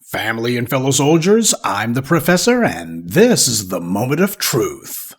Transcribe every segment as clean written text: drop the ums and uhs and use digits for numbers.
Family and fellow soldiers, I'm the Professor, and this is the Moment of Truth.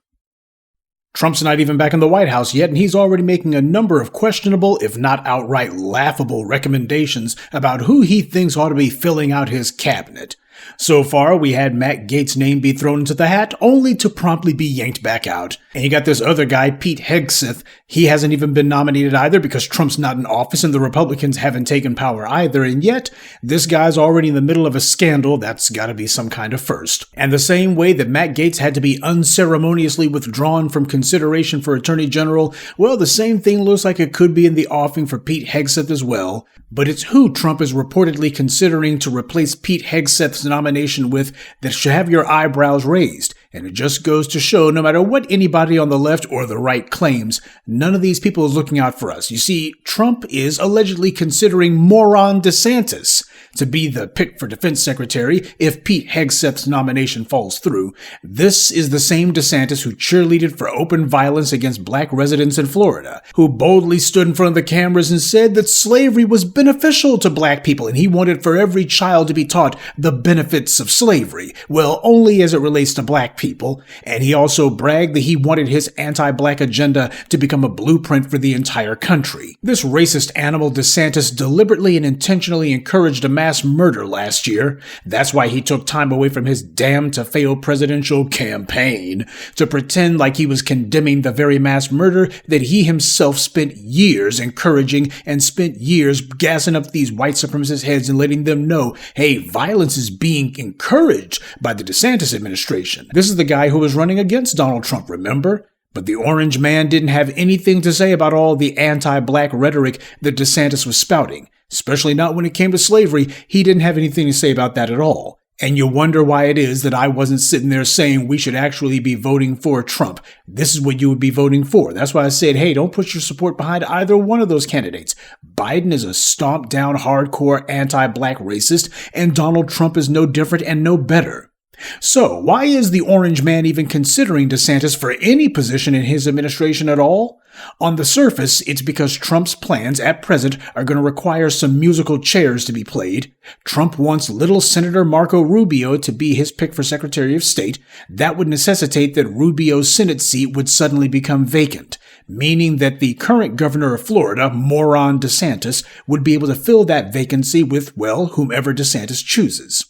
Trump's not even back in the White House yet, and he's already making a number of questionable, if not outright laughable, recommendations about who he thinks ought to be filling out his cabinet. So far, we had Matt Gaetz' name be thrown into the hat, only to promptly be yanked back out. And you got this other guy, Pete Hegseth. He hasn't even been nominated either because Trump's not in office and the Republicans haven't taken power either. And yet, this guy's already in the middle of a scandal. That's gotta be some kind of first. And the same way that Matt Gaetz had to be unceremoniously withdrawn from consideration for Attorney General, well, the same thing looks like it could be in the offing for Pete Hegseth as well. But it's who Trump is reportedly considering to replace Pete Hegseth's nomination with that should have your eyebrows raised. And it just goes to show, no matter what anybody on the left or the right claims, none of these people is looking out for us. You see, Trump is allegedly considering moron Desantis to be the pick for defense secretary if Pete Hegseth's nomination falls through. This is the same Desantis who cheerleaded for open violence against black residents in Florida, who boldly stood in front of the cameras and said that slavery was beneficial to black people and he wanted for every child to be taught the benefits of slavery. Well, only as it relates to black people. And he also bragged that he wanted his anti-black agenda to become a blueprint for the entire country. This racist animal Desantis deliberately and intentionally encouraged a mass murder last year. That's why he took time away from his damn-to-fail presidential campaign to pretend like he was condemning the very mass murder that he himself spent years encouraging and spent years gassing up these white supremacist heads and letting them know, hey, violence is being encouraged by the DeSantis administration. This is the guy who was running against Donald Trump, remember? But the orange man didn't have anything to say about all the anti-black rhetoric that DeSantis was spouting. Especially not when it came to slavery. He didn't have anything to say about that at all. And you wonder why it is that I wasn't sitting there saying we should actually be voting for Trump. This is what you would be voting for. That's why I said, hey, don't put your support behind either one of those candidates. Biden is a stomped down hardcore anti-black racist, and Donald Trump is no different and no better. So, why is the orange man even considering DeSantis for any position in his administration at all? On the surface, it's because Trump's plans at present are going to require some musical chairs to be played. Trump wants little Senator Marco Rubio to be his pick for Secretary of State. That would necessitate that Rubio's Senate seat would suddenly become vacant, meaning that the current governor of Florida, moron DeSantis, would be able to fill that vacancy with, well, whomever DeSantis chooses.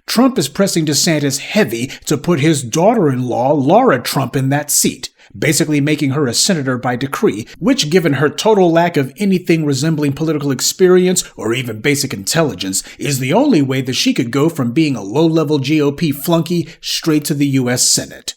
Trump is pressing DeSantis heavy to put his daughter-in-law, Laura Trump, in that seat, basically making her a senator by decree, which, given her total lack of anything resembling political experience or even basic intelligence, is the only way that she could go from being a low-level GOP flunky straight to the U.S. Senate.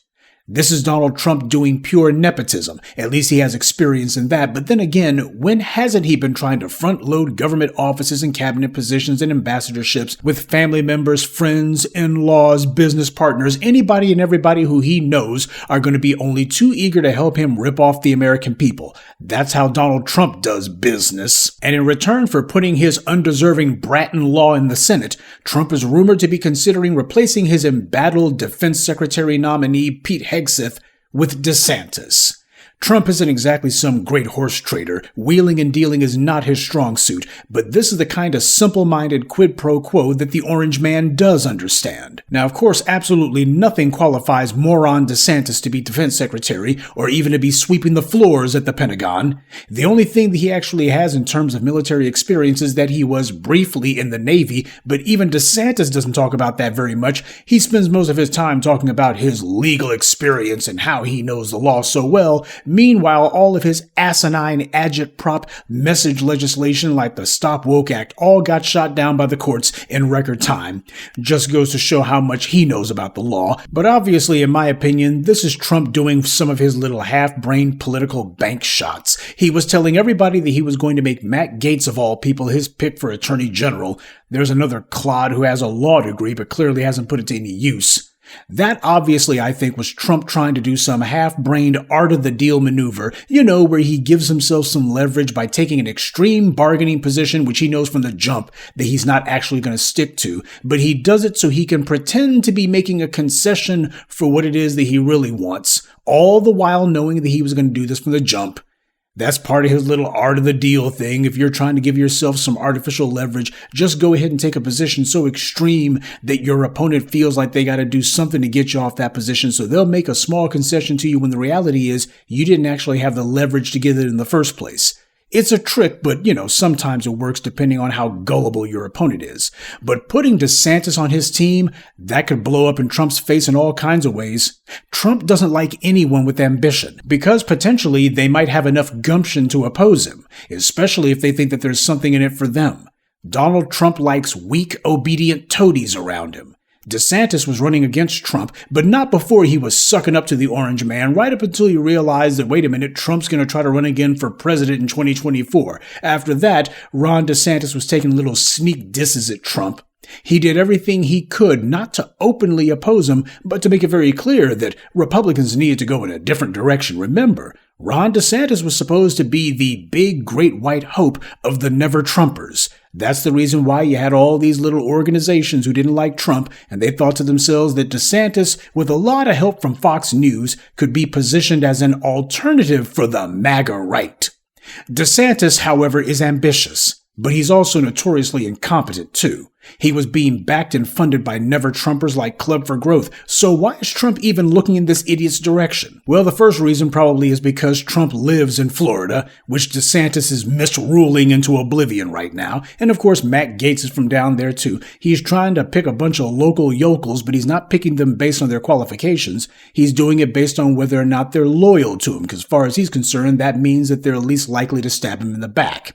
This is Donald Trump doing pure nepotism. At least he has experience in that. But then again, when hasn't he been trying to front-load government offices and cabinet positions and ambassadorships with family members, friends, in-laws, business partners, anybody and everybody who he knows are going to be only too eager to help him rip off the American people? That's how Donald Trump does business. And in return for putting his undeserving brat-in-law in the Senate, Trump is rumored to be considering replacing his embattled defense secretary nominee, Pete Hegseth, with DeSantis. Trump isn't exactly some great horse trader. Wheeling and dealing is not his strong suit, but this is the kind of simple-minded quid pro quo that the orange man does understand. Now, of course, absolutely nothing qualifies moron DeSantis to be defense secretary or even to be sweeping the floors at the Pentagon. The only thing that he actually has in terms of military experience is that he was briefly in the Navy, but even DeSantis doesn't talk about that very much. He spends most of his time talking about his legal experience and how he knows the law so well. Meanwhile, all of his asinine agitprop message legislation like the Stop Woke Act all got shot down by the courts in record time. Just goes to show how much he knows about the law. But obviously, in my opinion, this is Trump doing some of his little half-brained political bank shots. He was telling everybody that he was going to make Matt Gaetz, of all people, his pick for Attorney General. There's another clod who has a law degree but clearly hasn't put it to any use. That obviously, I think, was Trump trying to do some half-brained art-of-the-deal maneuver, where he gives himself some leverage by taking an extreme bargaining position which he knows from the jump that he's not actually going to stick to, but he does it so he can pretend to be making a concession for what it is that he really wants, all the while knowing that he was going to do this from the jump. That's part of his little art of the deal thing. If you're trying to give yourself some artificial leverage, just go ahead and take a position so extreme that your opponent feels like they got to do something to get you off that position. So they'll make a small concession to you when the reality is you didn't actually have the leverage to get it in the first place. It's a trick, but, sometimes it works depending on how gullible your opponent is. But putting Desantis on his team, that could blow up in Trump's face in all kinds of ways. Trump doesn't like anyone with ambition, because potentially they might have enough gumption to oppose him, especially if they think that there's something in it for them. Donald Trump likes weak, obedient toadies around him. Desantis was running against Trump, but not before he was sucking up to the orange man, right up until he realized that, wait a minute, Trump's going to try to run again for president in 2024. After that, Ron DeSantis was taking little sneak disses at Trump. He did everything he could not to openly oppose him, but to make it very clear that Republicans needed to go in a different direction. Remember, Ron DeSantis was supposed to be the big, great white hope of the never-Trumpers. That's the reason why you had all these little organizations who didn't like Trump, and they thought to themselves that DeSantis, with a lot of help from Fox News, could be positioned as an alternative for the MAGA right. DeSantis, however, is ambitious, but he's also notoriously incompetent, too. He was being backed and funded by never-Trumpers like Club for Growth. So why is Trump even looking in this idiot's direction? Well, the first reason probably is because Trump lives in Florida, which DeSantis is misruling into oblivion right now. And of course, Matt Gaetz is from down there too. He's trying to pick a bunch of local yokels, but he's not picking them based on their qualifications. He's doing it based on whether or not they're loyal to him, because as far as he's concerned, that means that they're least likely to stab him in the back.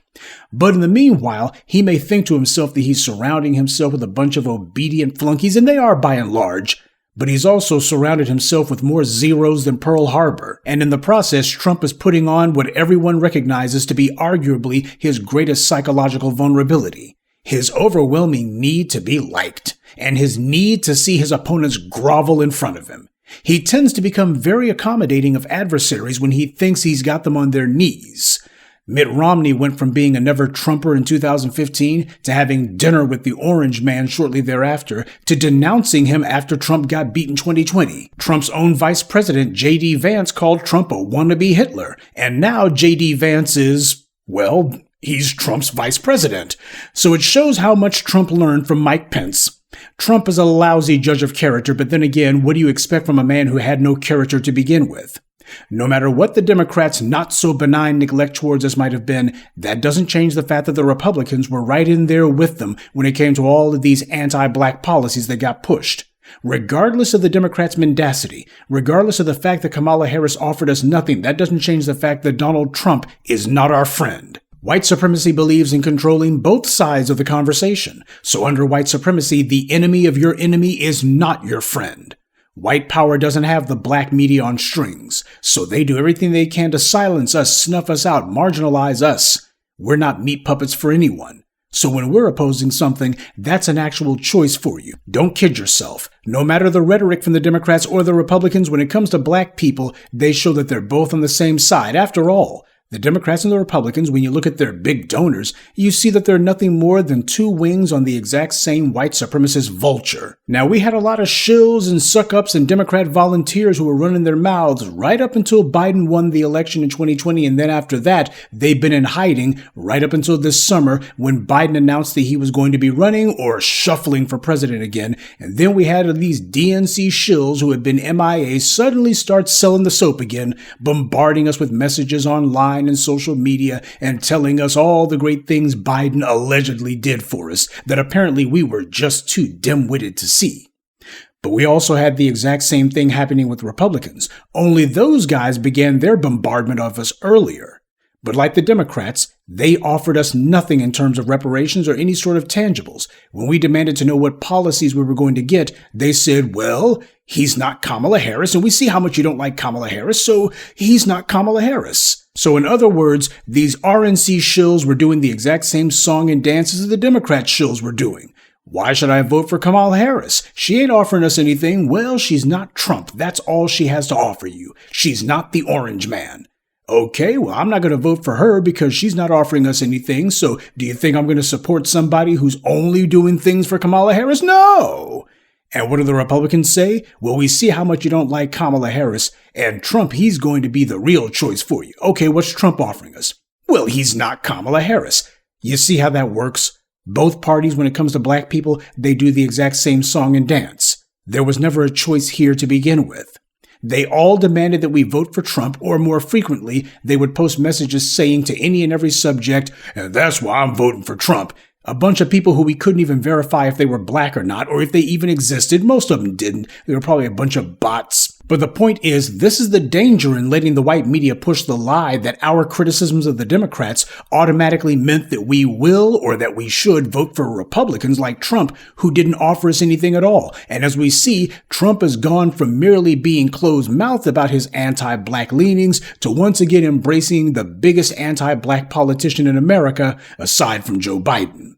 But in the meanwhile, he may think to himself that he's surrounding himself with a bunch of obedient flunkies, and they are by and large, but he's also surrounded himself with more zeros than Pearl Harbor. And in the process, Trump is putting on what everyone recognizes to be arguably his greatest psychological vulnerability: his overwhelming need to be liked, and his need to see his opponents grovel in front of him. He tends to become very accommodating of adversaries when he thinks he's got them on their knees. Mitt Romney went from being a never-Trumper in 2015 to having dinner with the orange man shortly thereafter to denouncing him after Trump got beat in 2020. Trump's own vice president, J.D. Vance, called Trump a wannabe Hitler. And now J.D. Vance is, well, he's Trump's vice president. So it shows how much Trump learned from Mike Pence. Trump is a lousy judge of character, but then again, what do you expect from a man who had no character to begin with? No matter what the Democrats' not-so-benign neglect towards us might have been, that doesn't change the fact that the Republicans were right in there with them when it came to all of these anti-black policies that got pushed. Regardless of the Democrats' mendacity, regardless of the fact that Kamala Harris offered us nothing, that doesn't change the fact that Donald Trump is not our friend. White supremacy believes in controlling both sides of the conversation. So under white supremacy, the enemy of your enemy is not your friend. White power doesn't have the black media on strings, so they do everything they can to silence us, snuff us out, marginalize us. We're not meat puppets for anyone. So when we're opposing something, that's an actual choice for you. Don't kid yourself. No matter the rhetoric from the Democrats or the Republicans, when it comes to black people, they show that they're both on the same side. After all, the Democrats and the Republicans, when you look at their big donors, you see that they're nothing more than two wings on the exact same white supremacist vulture. Now, we had a lot of shills and suck-ups and Democrat volunteers who were running their mouths right up until Biden won the election in 2020, and then after that, they've been in hiding right up until this summer when Biden announced that he was going to be running or shuffling for president again. And then we had these DNC shills who had been MIA suddenly start selling the soap again, bombarding us with messages online and social media and telling us all the great things Biden allegedly did for us that apparently we were just too dim-witted to see. But we also had the exact same thing happening with Republicans, only those guys began their bombardment of us earlier. But like the Democrats, they offered us nothing in terms of reparations or any sort of tangibles. When we demanded to know what policies we were going to get, they said, well, he's not Kamala Harris, and we see how much you don't like Kamala Harris, so he's not Kamala Harris. So in other words, these RNC shills were doing the exact same song and dances that the Democrat shills were doing. Why should I vote for Kamala Harris? She ain't offering us anything. Well, she's not Trump. That's all she has to offer you. She's not the orange man. Okay, well, I'm not going to vote for her because she's not offering us anything. So do you think I'm going to support somebody who's only doing things for Kamala Harris? No. And what do the Republicans say? Well, we see how much you don't like Kamala Harris, and Trump, he's going to be the real choice for you. Okay, what's Trump offering us? Well, he's not Kamala Harris. You see how that works? Both parties, when it comes to black people, they do the exact same song and dance. There was never a choice here to begin with. They all demanded that we vote for Trump, or more frequently, they would post messages saying to any and every subject, and that's why I'm voting for Trump. A bunch of people who we couldn't even verify if they were black or not, or if they even existed. Most of them didn't. They were probably a bunch of bots. But the point is, this is the danger in letting the white media push the lie that our criticisms of the Democrats automatically meant that we will or that we should vote for Republicans like Trump, who didn't offer us anything at all. And as we see, Trump has gone from merely being closed-mouthed about his anti-black leanings to once again embracing the biggest anti-black politician in America, aside from Joe Biden.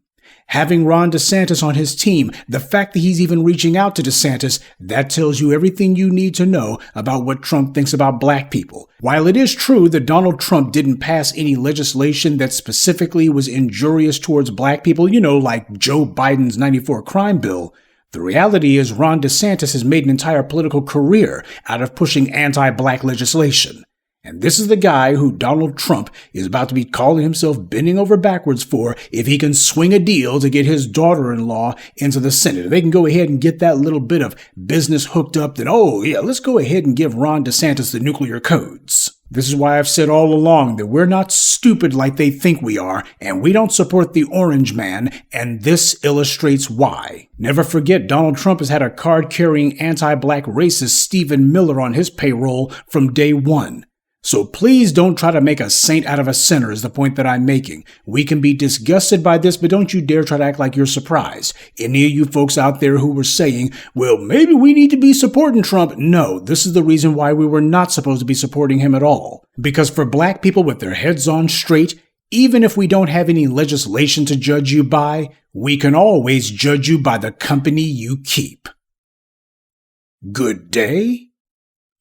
Having Ron DeSantis on his team, the fact that he's even reaching out to DeSantis, that tells you everything you need to know about what Trump thinks about black people. While it is true that Donald Trump didn't pass any legislation that specifically was injurious towards black people, like Joe Biden's 94 crime bill, the reality is Ron DeSantis has made an entire political career out of pushing anti-black legislation. And this is the guy who Donald Trump is about to be calling himself bending over backwards for if he can swing a deal to get his daughter-in-law into the Senate. If they can go ahead and get that little bit of business hooked up, then, let's go ahead and give Ron DeSantis the nuclear codes. This is why I've said all along that we're not stupid like they think we are, and we don't support the orange man, and this illustrates why. Never forget, Donald Trump has had a card-carrying anti-black racist Stephen Miller on his payroll from day one. So please don't try to make a saint out of a sinner is the point that I'm making. We can be disgusted by this, but don't you dare try to act like you're surprised. Any of you folks out there who were saying, well, maybe we need to be supporting Trump. No, this is the reason why we were not supposed to be supporting him at all. Because for black people with their heads on straight, even if we don't have any legislation to judge you by, we can always judge you by the company you keep. Good day,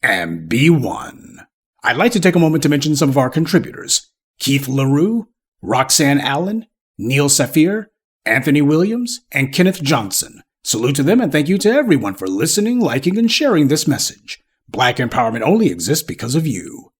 and be one. I'd like to take a moment to mention some of our contributors: Keith LaRue, Roxanne Allen, Neil Safir, Anthony Williams, and Kenneth Johnson. Salute to them, and thank you to everyone for listening, liking, and sharing this message. Black empowerment only exists because of you.